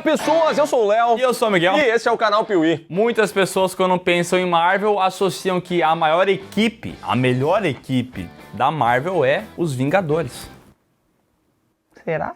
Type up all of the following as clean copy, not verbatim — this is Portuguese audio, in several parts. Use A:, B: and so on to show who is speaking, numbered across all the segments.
A: Olá pessoas, eu sou o Léo.
B: E eu sou o Miguel.
A: E esse é o canal Piuí.
B: Muitas pessoas quando pensam em Marvel associam que a maior equipe, a melhor equipe da Marvel é os Vingadores.
A: Será?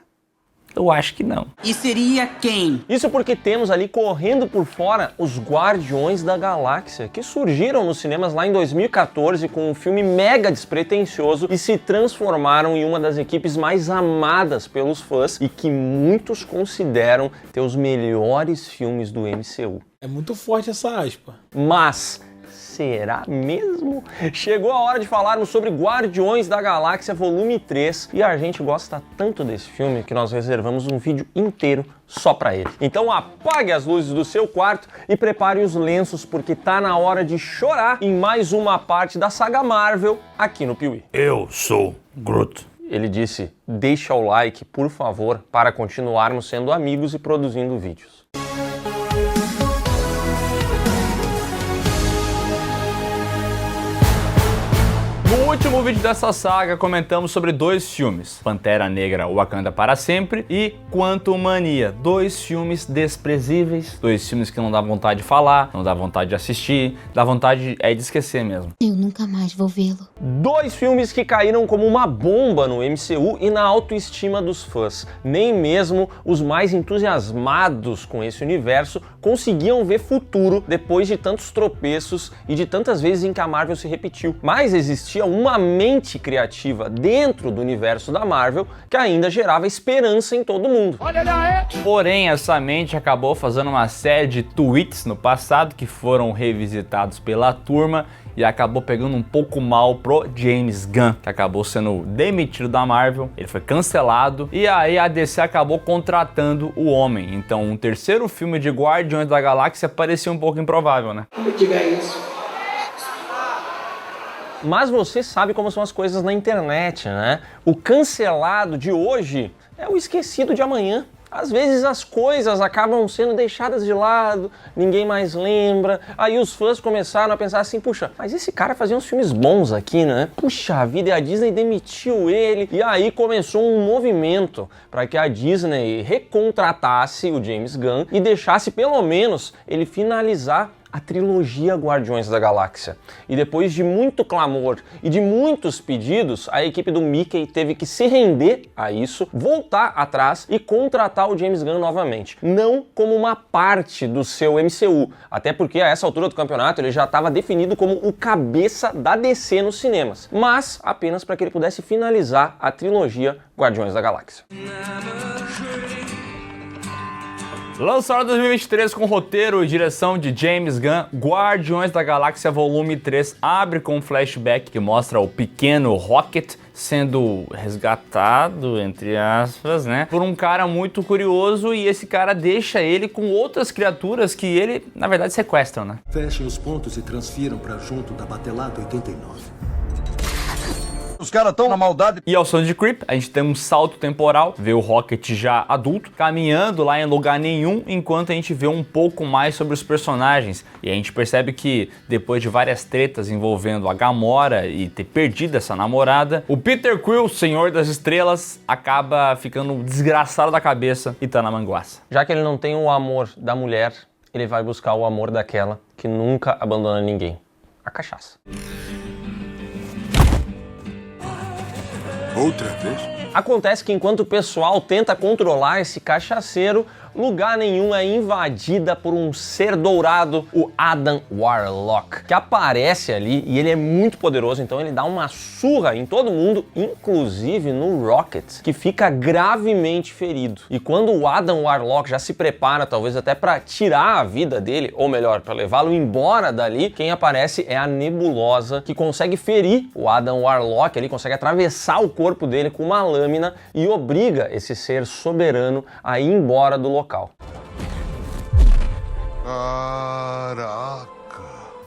B: Eu acho que não.
C: E seria quem?
A: Isso porque temos ali correndo por fora os Guardiões da Galáxia, que surgiram nos cinemas lá em 2014 com um filme mega despretensioso e se transformaram em uma das equipes mais amadas pelos fãs e que muitos consideram ter os melhores filmes do MCU.
D: É muito forte essa aspa.
A: Mas será mesmo? Chegou a hora de falarmos sobre Guardiões da Galáxia Volume 3 e a gente gosta tanto desse filme que nós reservamos um vídeo inteiro só pra ele. Então apague as luzes do seu quarto e prepare os lenços porque tá na hora de chorar em mais uma parte da saga Marvel aqui no Piuí.
B: Eu sou Groot.
A: Ele disse, deixa o like, por favor, para continuarmos sendo amigos e produzindo vídeos.
B: No último vídeo dessa saga comentamos sobre dois filmes, Pantera Negra Wakanda para Sempre e Quantumania, dois filmes desprezíveis, dois filmes que não dá vontade de falar, não dá vontade de assistir, dá vontade de esquecer mesmo.
E: Eu nunca mais vou vê-lo.
A: Dois filmes que caíram como uma bomba no MCU e na autoestima dos fãs. Nem mesmo os mais entusiasmados com esse universo conseguiam ver futuro depois de tantos tropeços e de tantas vezes em que a Marvel se repetiu. Mas existia uma mente criativa dentro do universo da Marvel que ainda gerava esperança em todo mundo.
B: Porém, essa mente acabou fazendo uma série de tweets no passado que foram revisitados pela turma e acabou pegando um pouco mal pro James Gunn, que acabou sendo demitido da Marvel, ele foi cancelado e aí a DC acabou contratando o homem. Então um terceiro filme de Guardiões da Galáxia parecia um pouco improvável, né?
C: Não me diga isso.
A: Mas você sabe como são as coisas na internet, né? O cancelado de hoje é o esquecido de amanhã. Às vezes as coisas acabam sendo deixadas de lado, ninguém mais lembra, aí os fãs começaram a pensar assim, puxa, mas esse cara fazia uns filmes bons aqui, né? Puxa a vida, e a Disney demitiu ele, e aí começou um movimento para que a Disney recontratasse o James Gunn e deixasse pelo menos ele finalizar a trilogia Guardiões da Galáxia. E depois de muito clamor e de muitos pedidos, a equipe do Mickey teve que se render a isso, voltar atrás e contratar o James Gunn novamente. Não como uma parte do seu MCU, até porque a essa altura do campeonato ele já estava definido como o cabeça da DC nos cinemas, mas apenas para que ele pudesse finalizar a trilogia Guardiões da Galáxia.
B: Lançado em 2023 com roteiro e direção de James Gunn, Guardiões da Galáxia Volume 3 abre com um flashback que mostra o pequeno Rocket sendo resgatado, entre aspas, né, por um cara muito curioso e esse cara deixa ele com outras criaturas que ele, na verdade, sequestram, né?
F: Fechem os pontos e transfiram para junto da Batelada 89.
G: Os caras estão na maldade.
B: E ao som de Creep, a gente tem um salto temporal, vê o Rocket já adulto, caminhando lá em lugar nenhum, enquanto a gente vê um pouco mais sobre os personagens. E a gente percebe que, depois de várias tretas envolvendo a Gamora e ter perdido essa namorada, o Peter Quill, Senhor das Estrelas, acaba ficando desgraçado da cabeça e tá na manguaça.
A: Já que ele não tem o amor da mulher, ele vai buscar o amor daquela que nunca abandona ninguém, a cachaça.
F: Outra vez?
A: Acontece que enquanto o pessoal tenta controlar esse cachaceiro, lugar nenhum é invadida por um ser dourado, o Adam Warlock, que aparece ali e ele é muito poderoso, então ele dá uma surra em todo mundo, inclusive no Rocket, que fica gravemente ferido. E quando o Adam Warlock já se prepara, talvez até para tirar a vida dele, ou melhor, para levá-lo embora dali, quem aparece é a Nebulosa, que consegue ferir o Adam Warlock, ele consegue atravessar o corpo dele com uma lâmina e obriga esse ser soberano a ir embora do local.
G: Caraca.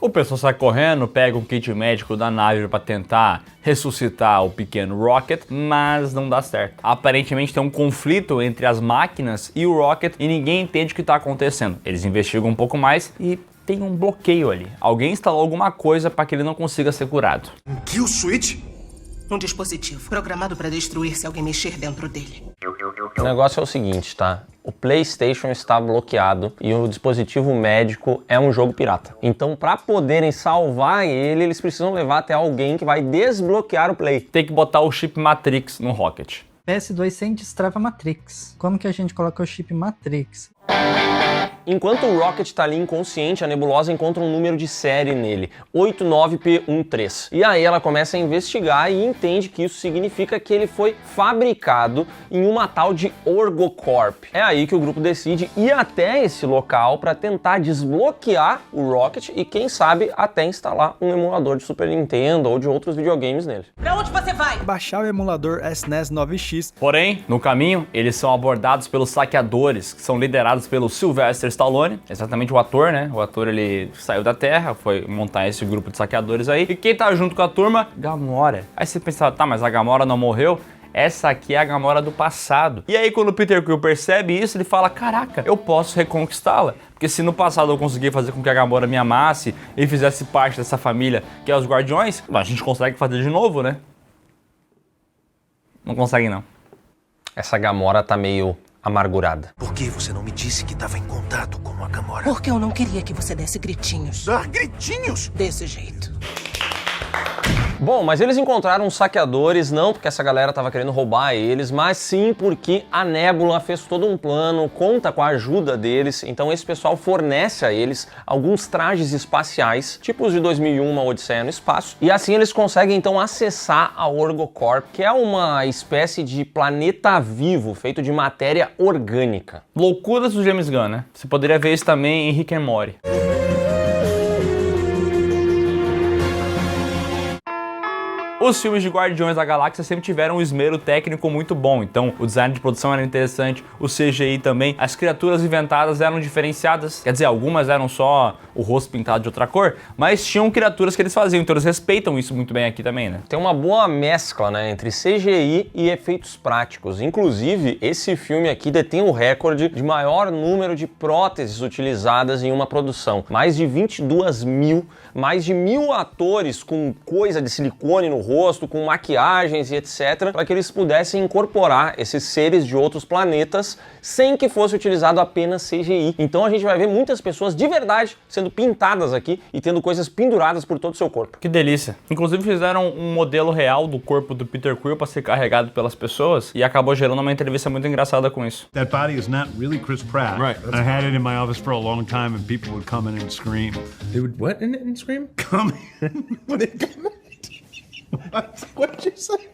B: O pessoal sai correndo, pega um kit médico da nave para tentar ressuscitar o pequeno Rocket, mas não dá certo. Aparentemente tem um conflito entre as máquinas e o Rocket e ninguém entende o que está acontecendo. Eles investigam um pouco mais e tem um bloqueio ali. Alguém instalou alguma coisa para que ele não consiga ser curado.
F: Um kill switch?
C: Um dispositivo programado para destruir se alguém mexer dentro dele.
A: O negócio é o seguinte, tá? o PlayStation está bloqueado e o dispositivo médico é um jogo pirata. Então, para poderem salvar ele, eles precisam levar até alguém que vai desbloquear o Play.
B: Tem que botar o chip Matrix no Rocket.
E: PS2 sem destrava Matrix. Como que a gente coloca o chip Matrix?
A: Enquanto o Rocket tá ali inconsciente, a Nebulosa encontra um número de série nele, 89P13. E aí ela começa a investigar e entende que isso significa que ele foi fabricado em uma tal de Orgocorp. É aí que o grupo decide ir até esse local para tentar desbloquear o Rocket e, quem sabe, até instalar um emulador de Super Nintendo ou de outros videogames nele.
C: Pra onde você vai?
H: Baixar o emulador SNES 9X.
B: Porém, no caminho, eles são abordados pelos saqueadores, que são liderados pelo Sylvester Stallone, exatamente o ator, né? O ator, ele saiu da Terra, foi montar esse grupo de saqueadores aí. E quem tá junto com a turma? Gamora. Aí você pensa, tá, mas a Gamora não morreu? Essa aqui é a Gamora do passado. E aí quando o Peter Quill percebe isso, ele fala, caraca, eu posso reconquistá-la. Porque se no passado eu consegui fazer com que a Gamora me amasse e fizesse parte dessa família que é os Guardiões, a gente consegue fazer de novo, né? Não consegue não.
A: Essa Gamora tá meio amargurada.
F: Por que você não me disse que estava em contato com a Gamora?
C: Porque eu não queria que você desse gritinhos.
F: Dar gritinhos?
C: Desse jeito.
A: Bom, mas eles encontraram os saqueadores não porque essa galera tava querendo roubar eles, mas sim porque a Nebula fez todo um plano, conta com a ajuda deles, então esse pessoal fornece a eles alguns trajes espaciais, tipo os de 2001, Uma Odisseia no Espaço, e assim eles conseguem então acessar a Orgocorp, que é uma espécie de planeta vivo feito de matéria orgânica.
B: Loucuras do James Gunn, né? Você poderia ver isso também em Rick and Morty. Os filmes de Guardiões da Galáxia sempre tiveram um esmero técnico muito bom, então o design de produção era interessante, o CGI também, as criaturas inventadas eram diferenciadas, quer dizer, algumas eram só o rosto pintado de outra cor, mas tinham criaturas que eles faziam, então eles respeitam isso muito bem aqui também, né?
A: Tem uma boa mescla, né, entre CGI e efeitos práticos. Inclusive, esse filme aqui detém o recorde de maior número de próteses utilizadas em uma produção. Mais de 22 mil, mais de 1.000 atores com coisa de silicone no rosto, com maquiagens e etc, para que eles pudessem incorporar esses seres de outros planetas sem que fosse utilizado apenas CGI. Então a gente vai ver muitas pessoas de verdade sendo pintadas aqui e tendo coisas penduradas por todo o seu corpo.
B: Que delícia. Inclusive fizeram um modelo real do corpo do Peter Quill para ser carregado pelas pessoas e acabou gerando uma entrevista muito engraçada com isso.
I: That body is not really Chris Pratt. Right. I had it in my office for a long time and people would come in and scream.
D: They would what and scream?
I: Come in. Would they come in?
D: What did you say?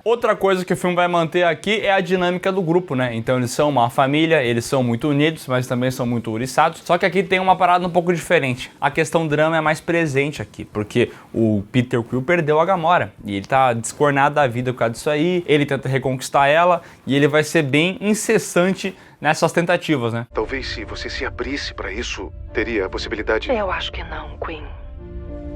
B: Outra coisa que o filme vai manter aqui é a dinâmica do grupo, né? Então eles são uma família, eles são muito unidos, mas também são muito ouriçados. Só que aqui tem uma parada um pouco diferente. A questão drama é mais presente aqui, porque o Peter Quill perdeu a Gamora. E ele tá descornado da vida por causa disso aí, ele tenta reconquistar ela, e ele vai ser bem incessante nessas tentativas, né?
G: Talvez se você se abrisse para isso, teria a possibilidade...
C: Eu acho que não, Queen.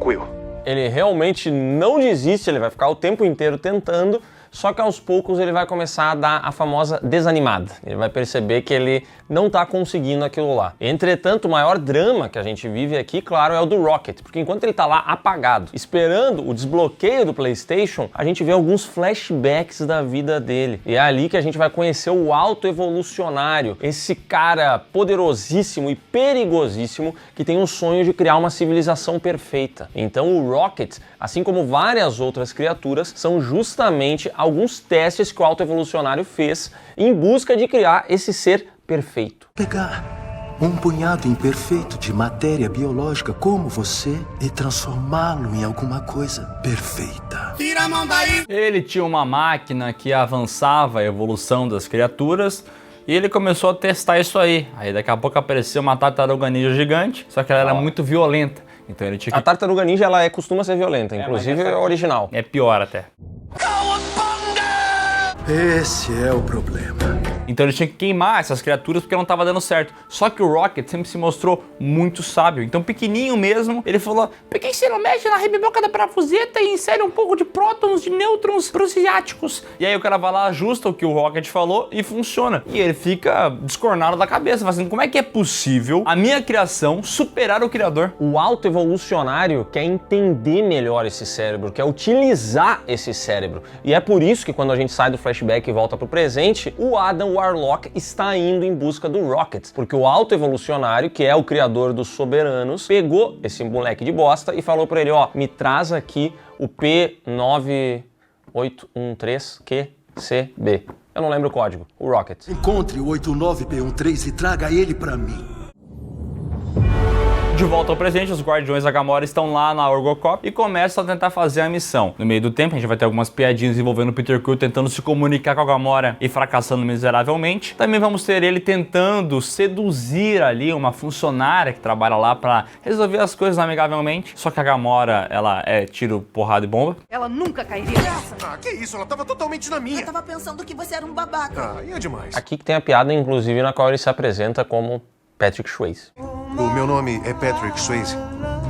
G: Quill.
A: Ele realmente não desiste, ele vai ficar o tempo inteiro tentando, só que aos poucos ele vai começar a dar a famosa desanimada. Ele vai perceber que ele não tá conseguindo aquilo lá. Entretanto, o maior drama que a gente vive aqui, claro, é o do Rocket, porque enquanto ele tá lá apagado, esperando o desbloqueio do PlayStation, a gente vê alguns flashbacks da vida dele. E é ali que a gente vai conhecer o Alto Evolucionário, esse cara poderosíssimo e perigosíssimo que tem um sonho de criar uma civilização perfeita. Então o Rocket, assim como várias outras criaturas, são justamente alguns testes que o Alto Evolucionário fez em busca de criar esse ser perfeito.
F: Pegar um punhado imperfeito de matéria biológica como você e transformá-lo em alguma coisa perfeita.
C: Tira a mão daí!
B: Ele tinha uma máquina que avançava a evolução das criaturas e ele começou a testar isso aí. Aí daqui a pouco apareceu uma tartaruga ninja gigante, só que ela era muito violenta. Então ele tinha que...
A: A tartaruga ninja costuma ser violenta, inclusive é original.
B: É pior até.
F: Esse é o problema.
B: Então ele tinha que queimar essas criaturas porque não estava dando certo. Só que o Rocket sempre se mostrou muito sábio. Então pequenininho mesmo, ele falou: por que você não mexe na rebiboca da parafuseta e insere um pouco de prótons, de nêutrons prosiáticos? E aí o cara vai lá, ajusta o que o Rocket falou e funciona. E ele fica descornado da cabeça, fazendo: como é que é possível a minha criação superar o criador?
A: O Alto Evolucionário quer entender melhor esse cérebro, quer utilizar esse cérebro. E é por isso que quando a gente sai do flashback e volta pro presente, o Adam, o Warlock está indo em busca do Rocket, porque o Alto Evolucionário, que é o criador dos Soberanos, pegou esse moleque de bosta e falou pra ele, ó, me traz aqui o P9813QCB. Eu não lembro o código, o Rocket.
F: Encontre o 89P13 e traga ele pra mim.
B: De volta ao presente, os Guardiões da Gamora estão lá na Orgocop e começam a tentar fazer a missão. No meio do tempo, a gente vai ter algumas piadinhas envolvendo o Peter Quill tentando se comunicar com a Gamora e fracassando miseravelmente. Também vamos ter ele tentando seduzir ali uma funcionária que trabalha lá pra resolver as coisas amigavelmente. Só que a Gamora, ela é tiro, porrada e bomba.
C: Ela nunca cairia nessa.
G: Ah, que isso? Ela tava totalmente na minha.
C: Eu tava pensando que você era um babaca.
G: Ah, e é demais.
A: Aqui que tem a piada, inclusive, na qual ele se apresenta como Patrick Swayze.
G: O meu nome é Patrick Swayze.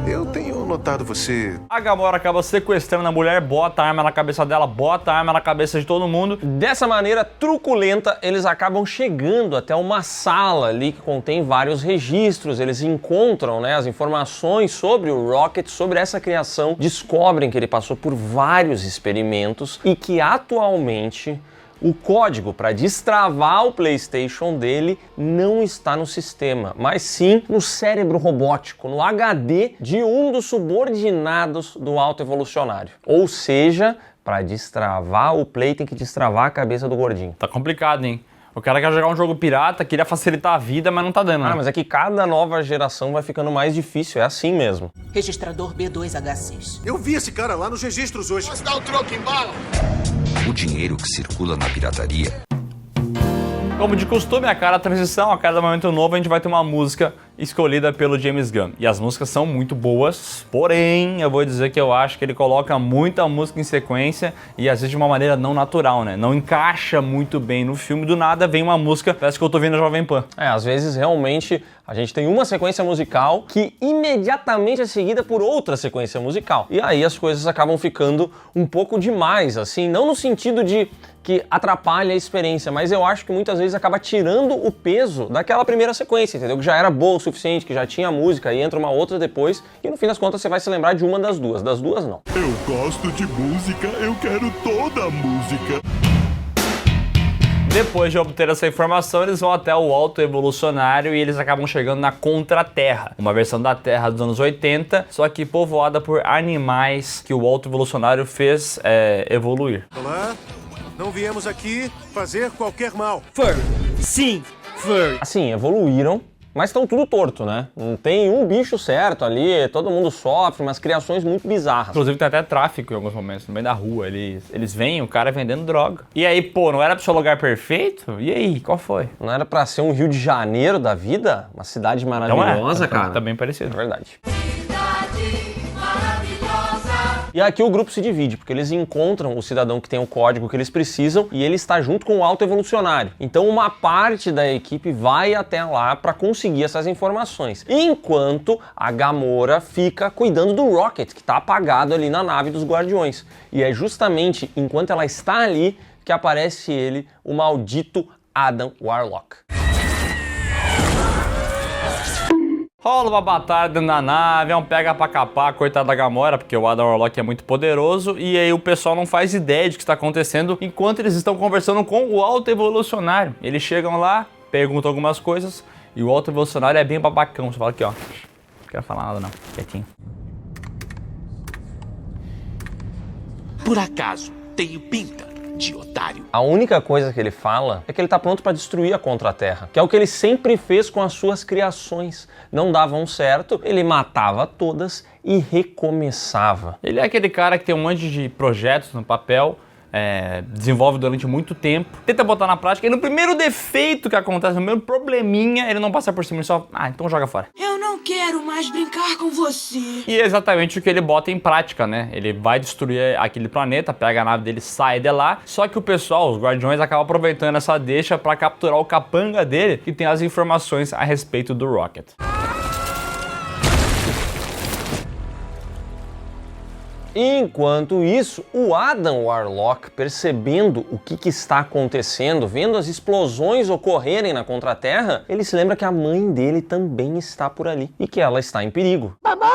G: Eu tenho notado você...
B: A Gamora acaba sequestrando a mulher, bota a arma na cabeça dela, bota a arma na cabeça de todo mundo.
A: Dessa maneira truculenta, eles acabam chegando até uma sala ali que contém vários registros. Eles encontram, né, as informações sobre o Rocket, sobre essa criação, descobrem que ele passou por vários experimentos e que atualmente o código para destravar o PlayStation dele não está no sistema, mas sim no cérebro robótico, no HD de um dos subordinados do Alto Evolucionário. Ou seja, para destravar o Play tem que destravar a cabeça do gordinho.
B: Tá complicado, hein? O cara quer jogar um jogo pirata, queria facilitar a vida, mas não tá dando, né?
A: Ah, mas é que cada nova geração vai ficando mais difícil, é assim mesmo.
C: Registrador B2H6.
G: Eu vi esse cara lá nos registros hoje.
F: Posso dar um troco em bala?
J: O dinheiro que circula na pirataria.
B: Como de costume, a cada transição, a cada momento novo, a gente vai ter uma música escolhida pelo James Gunn. E as músicas são muito boas, porém, eu vou dizer que eu acho que ele coloca muita música em sequência e às vezes de uma maneira não natural, né? Não encaixa muito bem no filme, do nada vem uma música, parece que eu tô vendo a Jovem Pan.
A: É, às vezes realmente a gente tem uma sequência musical que imediatamente é seguida por outra sequência musical. E aí as coisas acabam ficando um pouco demais, assim, não no sentido de que atrapalha a experiência, mas eu acho que muitas vezes acaba tirando o peso daquela primeira sequência, entendeu? Que já era boa o suficiente, que já tinha música, e entra uma outra depois, e no fim das contas você vai se lembrar de uma das duas não.
I: Eu gosto de música, eu quero toda a música.
B: Depois de obter essa informação, eles vão até o Alto Evolucionário e eles acabam chegando na Contra-Terra, uma versão da Terra dos anos 80, só que povoada por animais que o Alto Evolucionário fez evoluir.
G: Olá, não viemos aqui fazer qualquer mal.
H: Furry. Sim, furry.
A: Assim, evoluíram, mas estão tudo torto, né? Não tem um bicho certo ali, todo mundo sofre, umas criações muito bizarras.
B: Inclusive tem até tráfico em alguns momentos, no meio da rua. Eles veem o cara vendendo droga. E aí, pô, não era pro seu lugar perfeito? E aí, qual foi?
A: Não era pra ser um Rio de Janeiro da vida? Uma cidade maravilhosa, cara?
B: Tá bem parecido.
A: É verdade. E aqui o grupo se divide, porque eles encontram o cidadão que tem o código que eles precisam e ele está junto com o Alto Evolucionário. Então uma parte da equipe vai até lá para conseguir essas informações, enquanto a Gamora fica cuidando do Rocket, que está apagado ali na nave dos Guardiões. E é justamente enquanto ela está ali que aparece ele, o maldito Adam Warlock.
B: Rola uma batalha dentro da nave, é um pega pra capar, coitado da Gamora, porque o Adam Warlock é muito poderoso, e aí o pessoal não faz ideia de que está acontecendo enquanto eles estão conversando com o Alto Evolucionário. Eles chegam lá, perguntam algumas coisas, e o Alto Evolucionário é bem babacão. Você fala aqui, ó, não quero falar nada não, quietinho.
J: Por acaso, tenho pinta de otário.
A: A única coisa que ele fala é que ele tá pronto para destruir a Contra-Terra, que é o que ele sempre fez com as suas criações. Não davam certo, ele matava todas e recomeçava.
B: Ele é aquele cara que tem um monte de projetos no papel, desenvolve durante muito tempo, tenta botar na prática e no primeiro defeito que acontece, no primeiro probleminha, ele não passa por cima, ele só, então joga fora.
C: Eu não quero mais brincar com você.
B: E é exatamente o que ele bota em prática, né? Ele vai destruir aquele planeta, pega a nave dele, sai de lá, só que o pessoal, os Guardiões, acabam aproveitando essa deixa para capturar o capanga dele, que tem as informações a respeito do Rocket.
A: Enquanto isso, o Adam Warlock, percebendo o que está acontecendo, vendo as explosões ocorrerem na Contra-Terra, ele se lembra que a mãe dele também está por ali e que ela está em perigo.
C: Mamãe!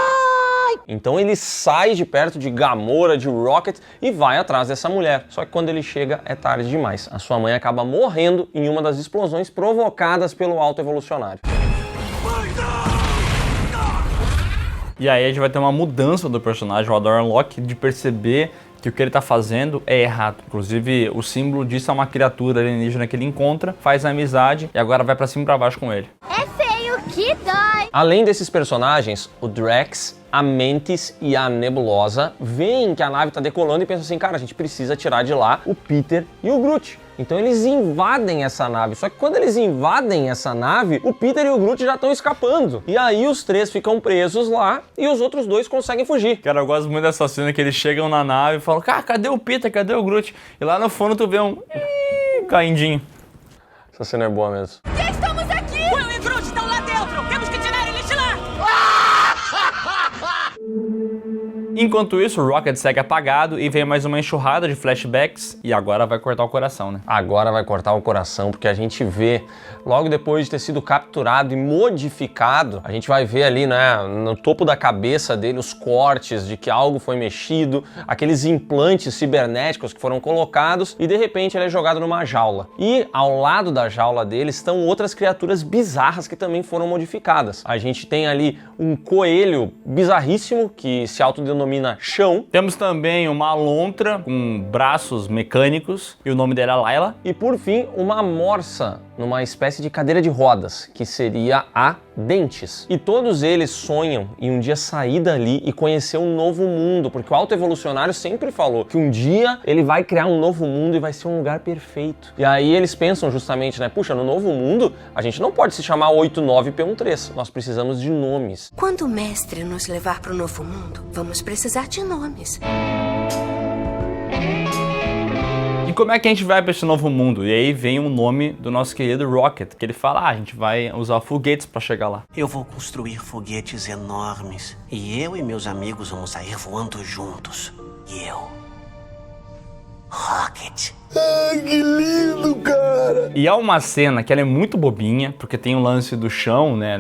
A: Então ele sai de perto de Gamora, de Rocket e vai atrás dessa mulher. Só que quando ele chega é tarde demais. A sua mãe acaba morrendo em uma das explosões provocadas pelo autoevolucionário.
B: E aí a gente vai ter uma mudança do personagem, o Adam Warlock, de perceber que o que ele tá fazendo é errado. Inclusive, o símbolo disso é uma criatura alienígena que ele encontra, faz amizade e agora vai pra cima e pra baixo com ele.
K: É feio que dói.
A: Além desses personagens, o Drax, a Mantis e a Nebulosa veem que a nave tá decolando e pensam assim, cara, a gente precisa tirar de lá o Peter e o Groot. Então eles invadem essa nave, só que quando eles invadem essa nave, o Peter e o Groot já estão escapando. E aí os três ficam presos lá e os outros dois conseguem fugir.
B: Cara, eu gosto muito dessa cena que eles chegam na nave e falam, cara, cadê o Peter, cadê o Groot? E lá no fundo tu vê um caindinho.
A: Essa cena é boa mesmo.
C: Estamos aqui! Will e Groot estão lá dentro! Temos que tirar eles de lá!
B: Enquanto isso, o Rocket segue apagado e vem mais uma enxurrada de flashbacks e agora vai cortar o coração, né?
A: Agora vai cortar o coração, porque a gente vê, logo depois de ter sido capturado e modificado, a gente vai ver ali, né, no topo da cabeça dele os cortes de que algo foi mexido, aqueles implantes cibernéticos que foram colocados e de repente ele é jogado numa jaula. E ao lado da jaula dele estão outras criaturas bizarras que também foram modificadas. A gente tem ali um coelho bizarríssimo que se autodenomina Chão.
B: Temos também uma lontra com braços mecânicos e o nome dela é Layla.
A: E por fim, uma morsa numa espécie de cadeira de rodas, que seria a Dentes. E todos eles sonham em um dia sair dali e conhecer um novo mundo, porque o autoevolucionário sempre falou que um dia ele vai criar um novo mundo e vai ser um lugar perfeito. E aí eles pensam justamente, né, puxa, no novo mundo a gente não pode se chamar 89P13, nós precisamos de nomes.
K: Quando o mestre nos levar para o novo mundo, vamos precisar de nomes.
B: E como é que a gente vai para esse novo mundo? E aí vem o nome do nosso querido Rocket, que ele fala, a gente vai usar foguetes para chegar lá.
L: Eu vou construir foguetes enormes e eu e meus amigos vamos sair voando juntos. E eu, Rocket.
F: Ai, que lindo, cara!
B: E há uma cena que ela é muito bobinha, porque tem o lance do chão, né,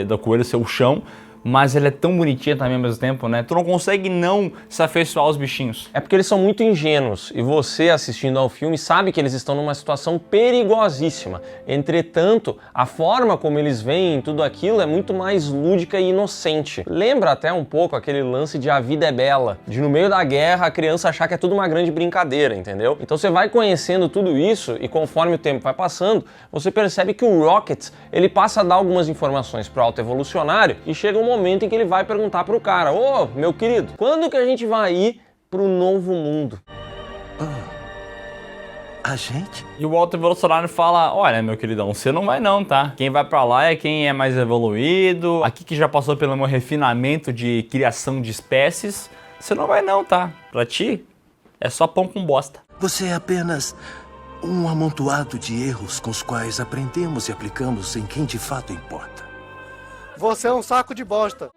B: do coelho ser o chão, mas ela é tão bonitinha também ao mesmo tempo, né? Tu não consegue não se afeiçoar aos bichinhos.
A: É porque eles são muito ingênuos e você assistindo ao filme sabe que eles estão numa situação perigosíssima. Entretanto, a forma como eles veem tudo aquilo é muito mais lúdica e inocente. Lembra até um pouco aquele lance de A Vida é Bela, de no meio da guerra a criança achar que é tudo uma grande brincadeira, entendeu? Então você vai conhecendo tudo isso e conforme o tempo vai passando, você percebe que o Rocket, ele passa a dar algumas informações pro autoevolucionário e chega um momento em que ele vai perguntar pro cara, ô, meu querido, quando que a gente vai ir pro novo mundo?
F: A gente?
B: E o autoevolucionário fala, olha, meu queridão, você não vai não, tá? Quem vai pra lá é quem é mais evoluído, aqui que já passou pelo meu refinamento de criação de espécies, você não vai não, tá? Pra ti, é só pão com bosta.
F: Você é apenas um amontoado de erros com os quais aprendemos e aplicamos em quem de fato importa.
M: Você é um saco de bosta.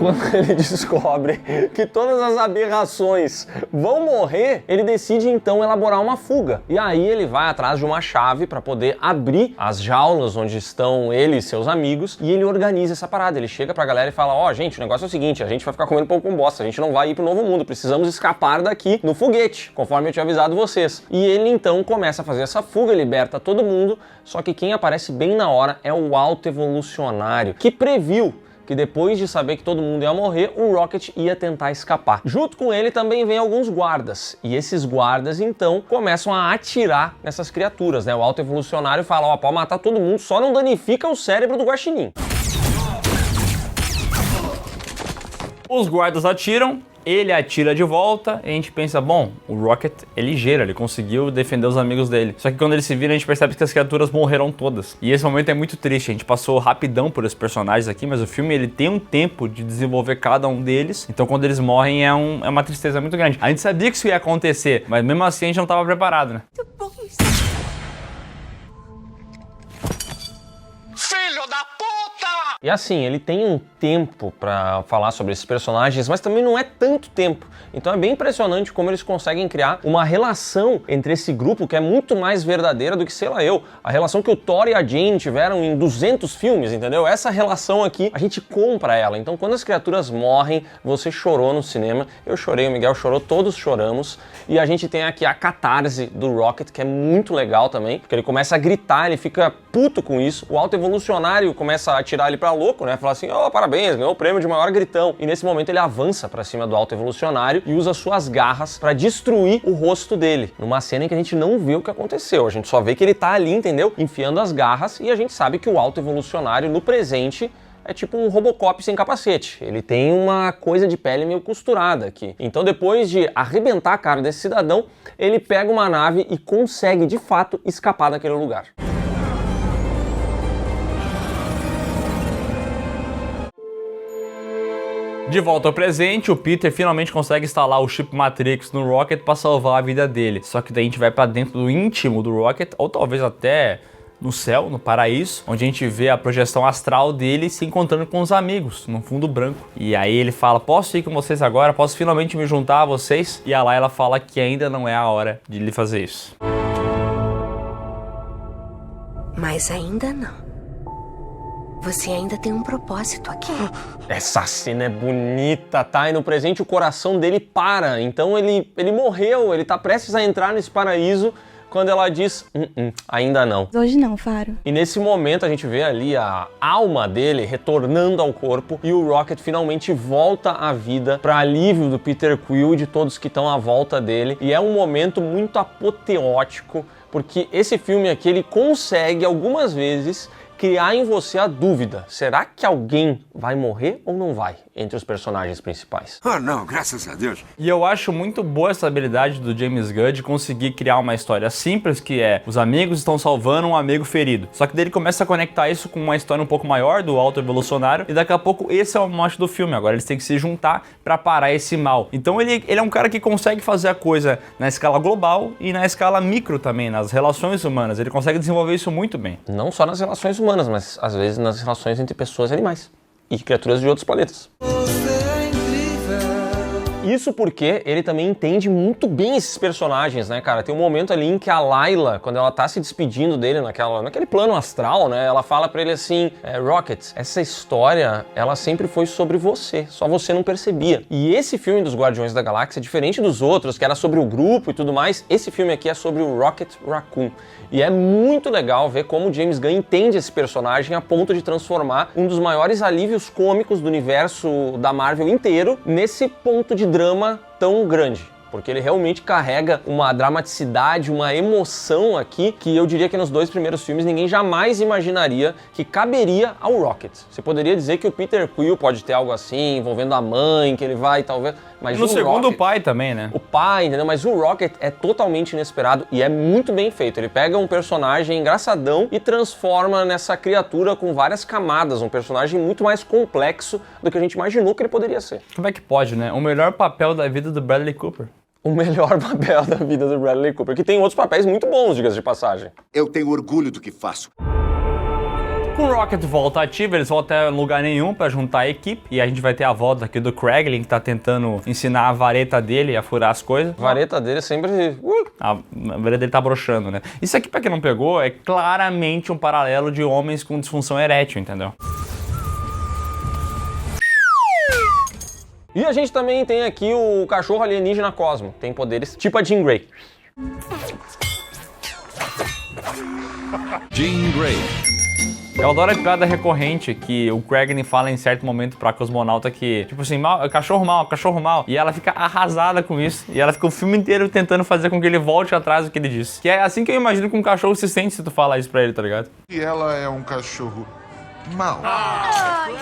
A: Quando ele descobre que todas as aberrações vão morrer, ele decide então elaborar uma fuga. E aí ele vai atrás de uma chave para poder abrir as jaulas onde estão ele e seus amigos e ele organiza essa parada. Ele chega pra galera e fala, ó, gente, o negócio é o seguinte, a gente vai ficar comendo pão com bosta, a gente não vai ir pro novo mundo, precisamos escapar daqui no foguete, conforme eu tinha avisado vocês. E ele então começa a fazer essa fuga, liberta todo mundo, só que quem aparece bem na hora é o autoevolucionário, que previu que depois de saber que todo mundo ia morrer, o Rocket ia tentar escapar. Junto com ele também vem alguns guardas, e esses guardas então começam a atirar nessas criaturas, né? O autoevolucionário fala, ó, pode matar todo mundo, só não danifica o cérebro do guaxinim.
B: Os guardas atiram, ele atira de volta e a gente pensa, bom, o Rocket é ligeiro, ele conseguiu defender os amigos dele. Só que quando ele se vira, a gente percebe que as criaturas morreram todas. E esse momento é muito triste, a gente passou rapidão por esses personagens aqui, mas o filme ele tem um tempo de desenvolver cada um deles. Então quando eles morrem é uma tristeza muito grande. A gente sabia que isso ia acontecer, mas mesmo assim a gente não estava preparado, né?
J: Fim filho da puta!
A: E assim, ele tem um tempo pra falar sobre esses personagens, mas também não é tanto tempo. Então é bem impressionante como eles conseguem criar uma relação entre esse grupo que é muito mais verdadeira do que, sei lá, a relação que o Thor e a Jane tiveram em 200 filmes, entendeu? Essa relação aqui, a gente compra ela. Então quando as criaturas morrem, você chorou no cinema, eu chorei, o Miguel chorou, todos choramos. E a gente tem aqui a catarse do Rocket, que é muito legal também, porque ele começa a gritar, ele fica puto com isso. O Alto Evolucionário começa a tirar ele pra louco, né? Falar assim, parabéns, ganhou o prêmio de maior gritão. E nesse momento ele avança pra cima do Alto Evolucionário e usa suas garras pra destruir o rosto dele. Numa cena em que a gente não vê o que aconteceu, a gente só vê que ele tá ali, entendeu? Enfiando as garras, e a gente sabe que o Alto Evolucionário no presente é tipo um Robocop sem capacete. Ele tem uma coisa de pele meio costurada aqui. Então depois de arrebentar a cara desse cidadão, ele pega uma nave e consegue de fato escapar daquele lugar.
B: De volta ao presente, o Peter finalmente consegue instalar o chip Matrix no Rocket para salvar a vida dele. Só que daí a gente vai para dentro do íntimo do Rocket, ou talvez até no céu, no paraíso, onde a gente vê a projeção astral dele se encontrando com os amigos, num fundo branco. E aí ele fala, posso ir com vocês agora? Posso finalmente me juntar a vocês? E a Layla fala que ainda não é a hora de ele fazer isso.
K: Mas ainda não. Você ainda tem um propósito aqui.
A: Essa cena é bonita, tá? E no presente o coração dele para. Então ele morreu, ele tá prestes a entrar nesse paraíso quando ela diz, ainda não.
N: Hoje não, Faro.
A: E nesse momento a gente vê ali a alma dele retornando ao corpo e o Rocket finalmente volta à vida para alívio do Peter Quill e de todos que estão à volta dele. E é um momento muito apoteótico, porque esse filme aqui ele consegue algumas vezes criar em você a dúvida, será que alguém vai morrer ou não vai entre os personagens principais?
J: Ah, não, graças a Deus.
B: E eu acho muito boa essa habilidade do James Gunn de conseguir criar uma história simples, que é os amigos estão salvando um amigo ferido. Só que daí ele começa a conectar isso com uma história um pouco maior do Alto Evolucionário e daqui a pouco esse é o mote do filme. Agora eles têm que se juntar pra parar esse mal. Então ele é um cara que consegue fazer a coisa na escala global e na escala micro também, nas relações humanas. Ele consegue desenvolver isso muito bem.
A: Não só nas relações humanas, mas às vezes nas relações entre pessoas e animais e criaturas de outros planetas. Isso porque ele também entende muito bem esses personagens, né, cara? Tem um momento ali em que a Layla, quando ela tá se despedindo dele naquele plano astral, né, ela fala pra ele assim, Rocket, essa história, ela sempre foi sobre você, só você não percebia. E esse filme dos Guardiões da Galáxia, diferente dos outros, que era sobre o grupo e tudo mais, esse filme aqui é sobre o Rocket Raccoon. E é muito legal ver como o James Gunn entende esse personagem a ponto de transformar um dos maiores alívios cômicos do universo da Marvel inteiro nesse ponto de drama tão grande. Porque ele realmente carrega uma dramaticidade, uma emoção aqui que eu diria que nos dois primeiros filmes ninguém jamais imaginaria que caberia ao Rocket. Você poderia dizer que o Peter Quill pode ter algo assim, envolvendo a mãe, que ele vai talvez... Mas
B: no segundo
A: Rocket,
B: o pai também, né?
A: O pai, entendeu? Mas o Rocket é totalmente inesperado e é muito bem feito. Ele pega um personagem engraçadão e transforma nessa criatura com várias camadas, um personagem muito mais complexo do que a gente imaginou que ele poderia ser.
B: Como é que pode, né? O melhor papel da vida do Bradley Cooper.
A: O melhor papel da vida do Bradley Cooper, que tem outros papéis muito bons, diga-se de passagem.
J: Eu tenho orgulho do que faço.
B: Com o Rocket volta ativa, eles vão até lugar nenhum pra juntar a equipe. E a gente vai ter a volta aqui do Kraglin, que tá tentando ensinar a vareta dele a furar as coisas.
A: A vareta dele sempre...
B: A vareta dele tá broxando, né? Isso aqui, pra quem não pegou, é claramente um paralelo de homens com disfunção erétil, entendeu?
A: E a gente também tem aqui o cachorro alienígena Cosmo. Tem poderes tipo a Jean Grey.
B: Jean Grey. Eu adoro a piada recorrente que o Kraglin fala em certo momento pra cosmonauta que, tipo assim, cachorro mal. E ela fica arrasada com isso. E ela fica o filme inteiro tentando fazer com que ele volte atrás do que ele disse. Que é assim que eu imagino que um cachorro se sente se tu falar isso pra ele, tá ligado?
O: E ela é um cachorro
G: mal.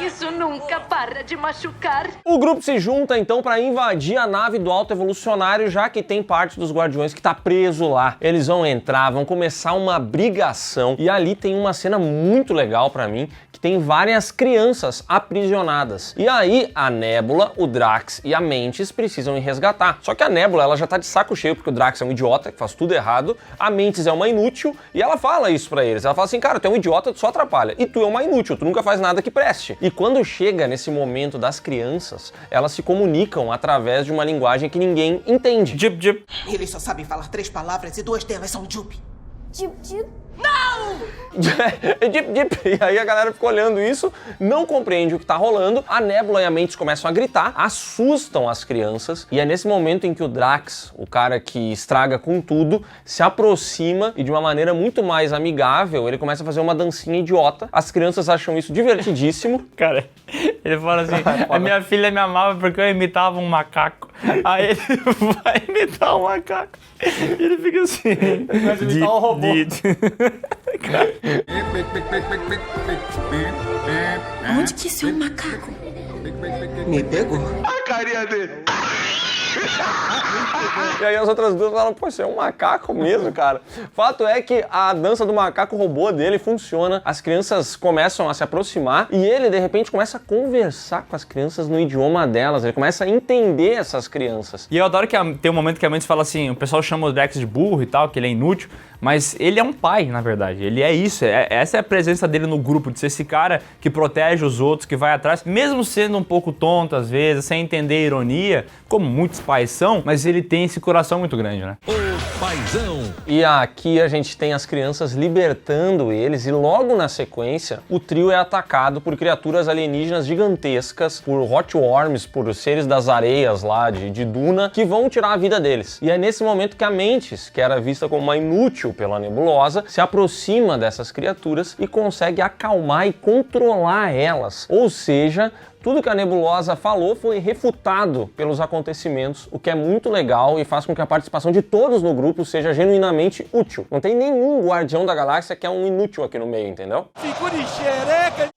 C: Isso nunca para de machucar.
A: O grupo se junta então para invadir a nave do Alto Evolucionário, já que tem parte dos Guardiões que tá preso lá. Eles vão entrar, vão começar uma brigação e ali tem uma cena muito legal para mim, que tem várias crianças aprisionadas. E aí a Nebula, o Drax e a Mantis precisam ir resgatar. Só que a Nebula, ela já tá de saco cheio porque o Drax é um idiota que faz tudo errado, a Mantis é uma inútil e ela fala isso pra eles. Ela fala assim, cara, tu é um idiota, tu só atrapalha. E tu é uma inútil, tu nunca faz nada que preste. E quando chega nesse momento das crianças, elas se comunicam através de uma linguagem que ninguém entende.
B: Jip, jip.
L: Eles só sabem falar 3 palavras e 2 delas são jup.
C: Jip, jip. Não!
A: Dip, dip. E aí a galera fica olhando isso, não compreende o que tá rolando. A Nebula e a Mantis começam a gritar, assustam as crianças. E é nesse momento em que o Drax, o cara que estraga com tudo, se aproxima e de uma maneira muito mais amigável, ele começa a fazer uma dancinha idiota. As crianças acham isso divertidíssimo.
B: Cara, ele fala assim, a minha filha me amava porque eu imitava um macaco. Aí ele vai imitar um macaco. E ele fica assim. Ele
A: vai imitar um robô.
K: Onde que isso é um macaco?
L: Me pegou.
G: A carinha dele.
A: E aí as outras duas falam, pô, isso é um macaco mesmo, cara. Fato é que a dança do macaco robô dele funciona, as crianças começam a se aproximar e ele, de repente, começa a conversar com as crianças no idioma delas, ele começa a entender essas crianças.
B: E eu adoro que tem um momento que a Mantis fala assim, o pessoal chama o Drax de burro e tal, que ele é inútil, mas ele é um pai, na verdade, ele é isso, essa é a presença dele no grupo, de ser esse cara que protege os outros, que vai atrás, mesmo sendo um pouco tonto às vezes, sem entender a ironia, como muitos pais são, mas ele tem esse coração muito grande, né?
A: O paizão! E aqui a gente tem as crianças libertando eles e logo na sequência o trio é atacado por criaturas alienígenas gigantescas, por hot worms, por seres das areias lá de Duna, que vão tirar a vida deles. E é nesse momento que a Mantis, que era vista como uma inútil pela Nebulosa, se aproxima dessas criaturas e consegue acalmar e controlar elas. Ou seja, tudo que a Nebulosa falou foi refutado pelos acontecimentos, o que é muito legal e faz com que a participação de todos no grupo seja genuinamente útil. Não tem nenhum Guardião da Galáxia que é um inútil aqui no meio, entendeu?
H: Fico de xereca!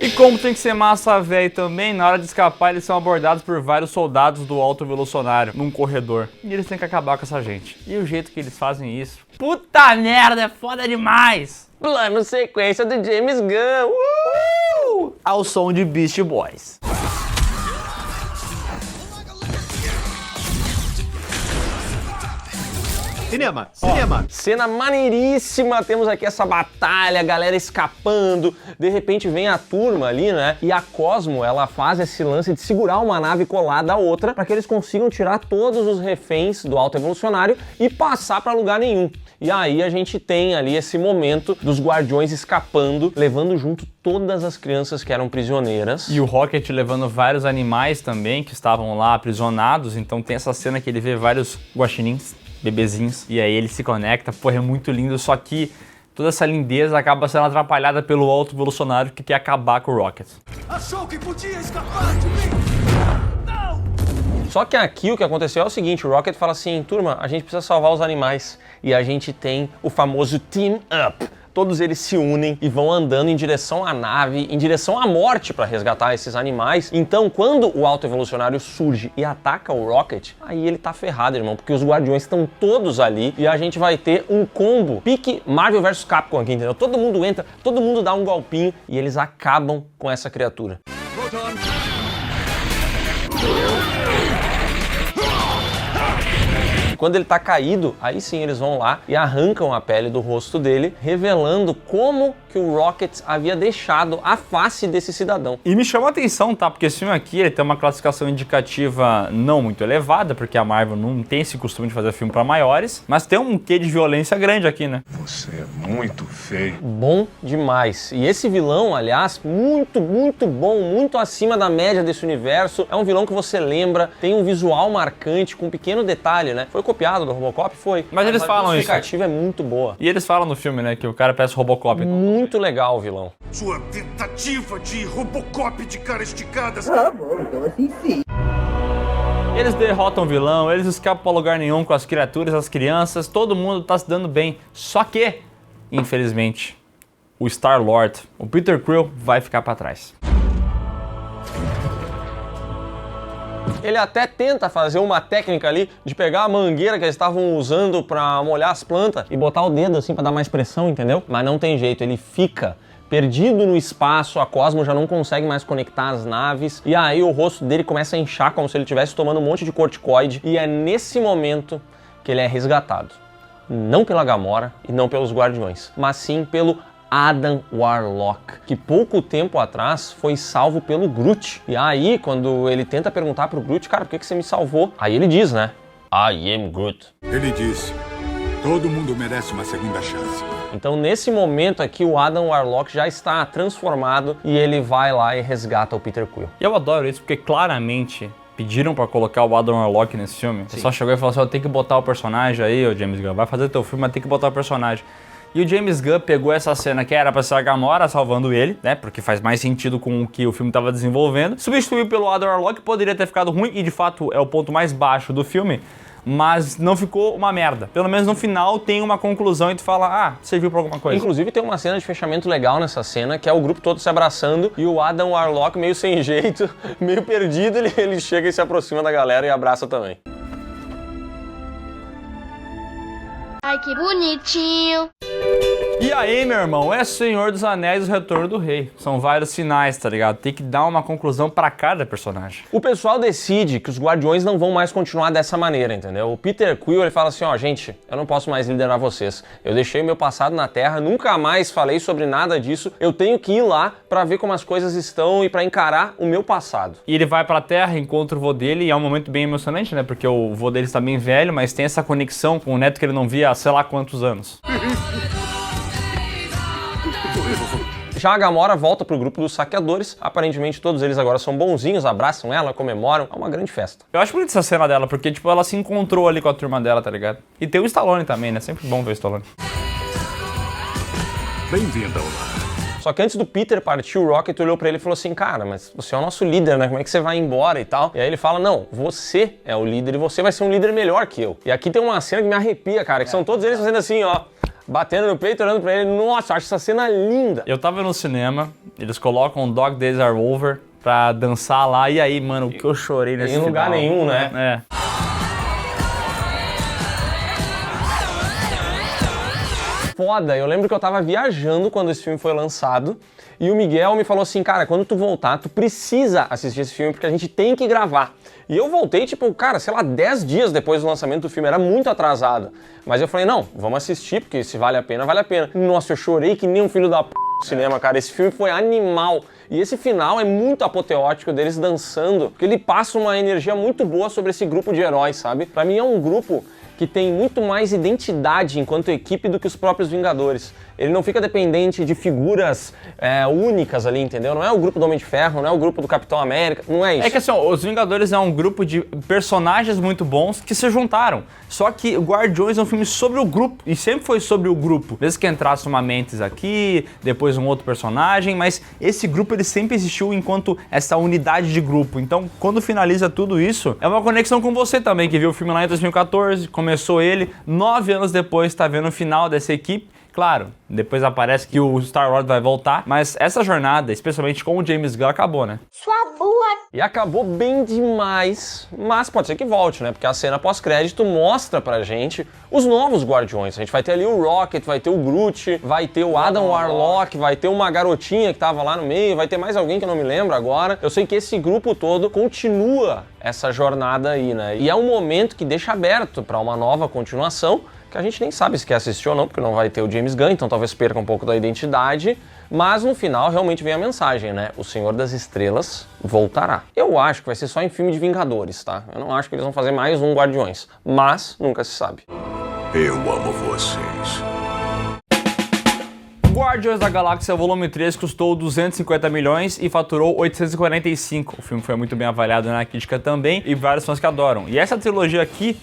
B: E como tem que ser massa velho também, na hora de escapar eles são abordados por vários soldados do Alto Evolucionário num corredor. E eles têm que acabar com essa gente. E o jeito que eles fazem isso, puta merda, é foda demais!
A: Plano sequência do James Gunn!
B: Ao som de Beast Boys.
D: Cinema, cinema.
A: Cena maneiríssima, temos aqui essa batalha, a galera escapando, de repente vem a turma ali, né? E a Cosmo, ela faz esse lance de segurar uma nave colada à outra para que eles consigam tirar todos os reféns do Alto Evolucionário e passar para lugar nenhum. E aí a gente tem ali esse momento dos Guardiões escapando, levando junto todas as crianças que eram prisioneiras.
B: E o Rocket levando vários animais também que estavam lá aprisionados, então tem essa cena que ele vê vários guaxinins, bebezinhos, e aí ele se conecta, pô, é muito lindo, só que toda essa lindeza acaba sendo atrapalhada pelo Alto Evolucionário que quer acabar com o Rocket.
H: Achou que podia escapar de mim? Não!
A: Só que aqui o que aconteceu é o seguinte, o Rocket fala assim, turma, a gente precisa salvar os animais, e a gente tem o famoso Team Up. Todos eles se unem e vão andando em direção à nave, em direção à morte para resgatar esses animais. Então, quando o Alto Evolucionário surge e ataca o Rocket, aí ele tá ferrado, irmão, porque os Guardiões estão todos ali e a gente vai ter um combo pique Marvel vs Capcom aqui, entendeu? Todo mundo entra, todo mundo dá um golpinho e eles acabam com essa criatura. Quando ele tá caído, aí sim eles vão lá e arrancam a pele do rosto dele, revelando como que o Rocket havia deixado a face desse cidadão.
B: E me chamou a atenção, tá? Porque esse filme aqui ele tem uma classificação indicativa não muito elevada, porque a Marvel não tem esse costume de fazer filme para maiores, mas tem um quê de violência grande aqui, né?
G: Você é muito feio.
A: Bom demais. E esse vilão, aliás, muito bom, muito acima da média desse universo. É um vilão que você lembra, tem um visual marcante, com um pequeno detalhe, né? Foi copiado do Robocop? Foi.
B: Mas eles falam isso.
A: A justificativa é muito boa.
B: E eles falam no filme, né, que o cara parece Robocop.
A: Muito legal o vilão.
G: Sua tentativa de Robocop de cara esticada.
N: Ah, bom, então assim sim.
B: Eles derrotam o vilão, eles escapam pra lugar nenhum com as criaturas, as crianças, todo mundo tá se dando bem. Só que, infelizmente, o Star-Lord. O Peter Quill vai ficar para trás.
A: Ele até tenta fazer uma técnica ali de pegar a mangueira que eles estavam usando pra molhar as plantas e botar o dedo assim pra dar mais pressão, entendeu? Mas não tem jeito, ele fica perdido no espaço, a Cosmo já não consegue mais conectar as naves, e aí o rosto dele começa a inchar como se ele estivesse tomando um monte de corticoide, e é nesse momento que ele é resgatado. Não pela Gamora e não pelos Guardiões, mas sim pelo Adam Warlock, que pouco tempo atrás foi salvo pelo Groot. E aí, quando ele tenta perguntar pro Groot, cara, por que você me salvou? Aí ele diz, né? I am Groot.
J: Ele disse, todo mundo merece uma segunda chance.
A: Então, nesse momento aqui, o Adam Warlock já está transformado e ele vai lá e resgata o Peter Quill.
B: E eu adoro isso porque claramente pediram pra colocar o Adam Warlock nesse filme. Você só chegou e falou assim, tem que botar o personagem aí, ô James Gunn, vai fazer teu filme, mas tem que botar o personagem. E o James Gunn pegou essa cena que era pra ser a Gamora salvando ele, né? Porque faz mais sentido com o que o filme tava desenvolvendo. Substituiu pelo Adam Warlock, poderia ter ficado ruim, e de fato é o ponto mais baixo do filme, mas não ficou uma merda. Pelo menos no final tem uma conclusão e tu fala, serviu pra alguma coisa.
A: Inclusive tem uma cena de fechamento legal nessa cena, que é o grupo todo se abraçando e o Adam Warlock meio sem jeito, meio perdido, ele chega e se aproxima da galera e abraça também.
N: Ai, que bonitinho.
B: E aí, meu irmão, é Senhor dos Anéis, o Retorno do Rei. São vários finais, tá ligado? Tem que dar uma conclusão pra cada personagem.
A: O pessoal decide que os Guardiões não vão mais continuar dessa maneira, entendeu? O Peter Quill, ele fala assim, gente, eu não posso mais liderar vocês. Eu deixei o meu passado na Terra, nunca mais falei sobre nada disso. Eu tenho que ir lá pra ver como as coisas estão e pra encarar o meu passado.
B: E ele vai pra Terra, encontra o vô dele, e é um momento bem emocionante, né? Porque o vô dele está bem velho, mas tem essa conexão com o neto que ele não via há sei lá quantos anos.
A: Já a Gamora volta pro grupo dos saqueadores, aparentemente todos eles agora são bonzinhos, abraçam ela, comemoram, é uma grande festa.
B: Eu acho bonita essa cena dela, porque tipo, ela se encontrou ali com a turma dela, tá ligado? E tem o Stallone também, né? Sempre bom ver o Stallone.
J: Bem-vindo ao lar.
A: Só que antes do Peter partir, o Rocket olhou pra ele e falou assim, cara, mas você é o nosso líder, né? Como é que você vai embora e tal? E aí ele fala, não, você é o líder e você vai ser um líder melhor que eu. E aqui tem uma cena que me arrepia, cara, que são todos eles fazendo assim, batendo no peito, olhando pra ele. Nossa, eu acho essa cena linda.
B: Eu tava no cinema, eles colocam Dog Days Are Over pra dançar lá, e aí, mano, o que eu chorei nesse final.
A: Em lugar nenhum, né?
B: É.
A: Foda, eu lembro que eu tava viajando quando esse filme foi lançado, e o Miguel me falou assim, cara, quando tu voltar, tu precisa assistir esse filme, porque a gente tem que gravar. E eu voltei, tipo, cara, sei lá, 10 dias depois do lançamento do filme, era muito atrasado. Mas eu falei, não, vamos assistir, porque se vale a pena, vale a pena. Nossa, eu chorei que nem um filho da p no cinema, cara. Esse filme foi animal. E esse final é muito apoteótico deles dançando, porque ele passa uma energia muito boa sobre esse grupo de heróis, sabe? Pra mim é um grupo que tem muito mais identidade enquanto equipe do que os próprios Vingadores. Ele não fica dependente de figuras únicas ali, entendeu? Não é o grupo do Homem de Ferro, não é o grupo do Capitão América, não é isso.
B: É que assim, os Vingadores é um grupo de personagens muito bons que se juntaram. Só que o Guardiões é um filme sobre o grupo, e sempre foi sobre o grupo. Mesmo que entrasse uma Mantis aqui, depois um outro personagem, mas esse grupo ele sempre existiu enquanto essa unidade de grupo. Então, quando finaliza tudo isso, é uma conexão com você também, que viu o filme lá em 2014, começou ele, 9 anos depois tá vendo o final dessa equipe. Claro, depois aparece que o Star-Lord vai voltar, mas essa jornada, especialmente com o James Gunn, acabou, né?
N: Sua boa.
A: E acabou bem demais, mas pode ser que volte, né? Porque a cena pós-crédito mostra pra gente os novos Guardiões. A gente vai ter ali o Rocket, vai ter o Groot, vai ter o Adam Warlock, vai ter uma garotinha que tava lá no meio, vai ter mais alguém que eu não me lembro agora. Eu sei que esse grupo todo continua essa jornada aí, né? E é um momento que deixa aberto pra uma nova continuação, que a gente nem sabe se quer assistir ou não, porque não vai ter o James Gunn, então talvez perca um pouco da identidade, mas no final realmente vem a mensagem, né? O Senhor das Estrelas voltará. Eu acho que vai ser só em filme de Vingadores, tá? Eu não acho que eles vão fazer mais um Guardiões, mas nunca se sabe.
J: Eu amo vocês.
B: Guardiões da Galáxia Volume 3 custou 250 milhões e faturou 845. O filme foi muito bem avaliado na crítica também, e vários fãs que adoram. E essa trilogia aqui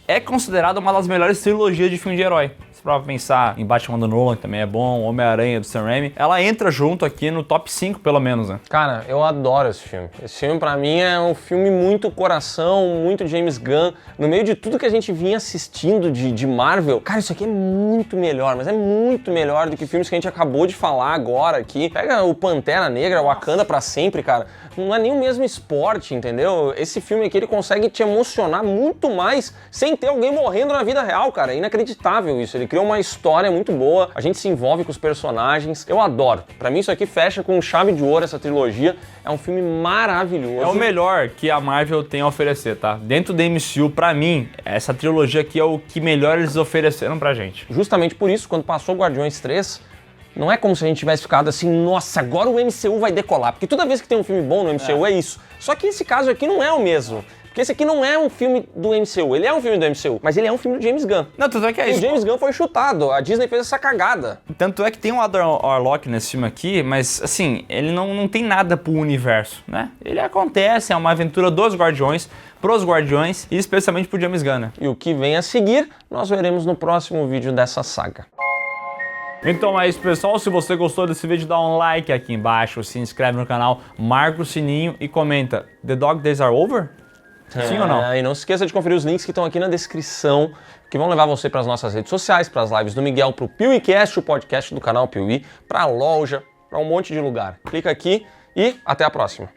B: é considerada uma das melhores trilogias de filme de herói. pra pensar em Batman do Nolan, que também é bom, Homem-Aranha do Sam Raimi, ela entra junto aqui no top 5, pelo menos, né?
A: Cara, eu adoro esse filme. Esse filme, pra mim, é um filme muito coração, muito James Gunn. No meio de tudo que a gente vinha assistindo de Marvel, cara, isso aqui é muito melhor, mas é muito melhor do que filmes que a gente acabou de falar agora aqui. Pega o Pantera Negra, o Wakanda pra sempre, cara. Não é nem o mesmo esporte, entendeu? Esse filme aqui, ele consegue te emocionar muito mais sem ter alguém morrendo na vida real, cara. É inacreditável isso. Ele cria uma história muito boa, a gente se envolve com os personagens. Eu adoro. Pra mim, isso aqui fecha com chave de ouro essa trilogia. É um filme maravilhoso.
B: É o melhor que a Marvel tem a oferecer, tá? Dentro da MCU, pra mim, essa trilogia aqui é o que melhor eles ofereceram pra gente.
A: Justamente por isso, quando passou Guardiões 3, não é como se a gente tivesse ficado assim, nossa, agora o MCU vai decolar. Porque toda vez que tem um filme bom no MCU é isso. Só que esse caso aqui não é o mesmo. Porque esse aqui não é um filme do MCU, ele é um filme do MCU, mas ele é um filme do James Gunn.
B: Não, tanto é que é
A: e
B: isso.
A: o James Gunn foi chutado, a Disney fez essa cagada.
B: Tanto é que tem o Adam Warlock nesse filme aqui, mas assim, ele não tem nada pro universo, né? Ele acontece, é uma aventura dos Guardiões, pros Guardiões e especialmente pro James Gunn, né?
A: E o que vem a seguir, nós veremos no próximo vídeo dessa saga.
B: Então é isso, pessoal. Se você gostou desse vídeo, dá um like aqui embaixo, se inscreve no canal, marca o sininho e comenta: The Dog Days are over? Sim ou não?
A: E não se esqueça de conferir os links que estão aqui na descrição, que vão levar você para as nossas redes sociais, para as lives do Miguel, para o PeeWeeCast, o podcast do canal Piuí, para a loja, para um monte de lugar. Clica aqui e até a próxima.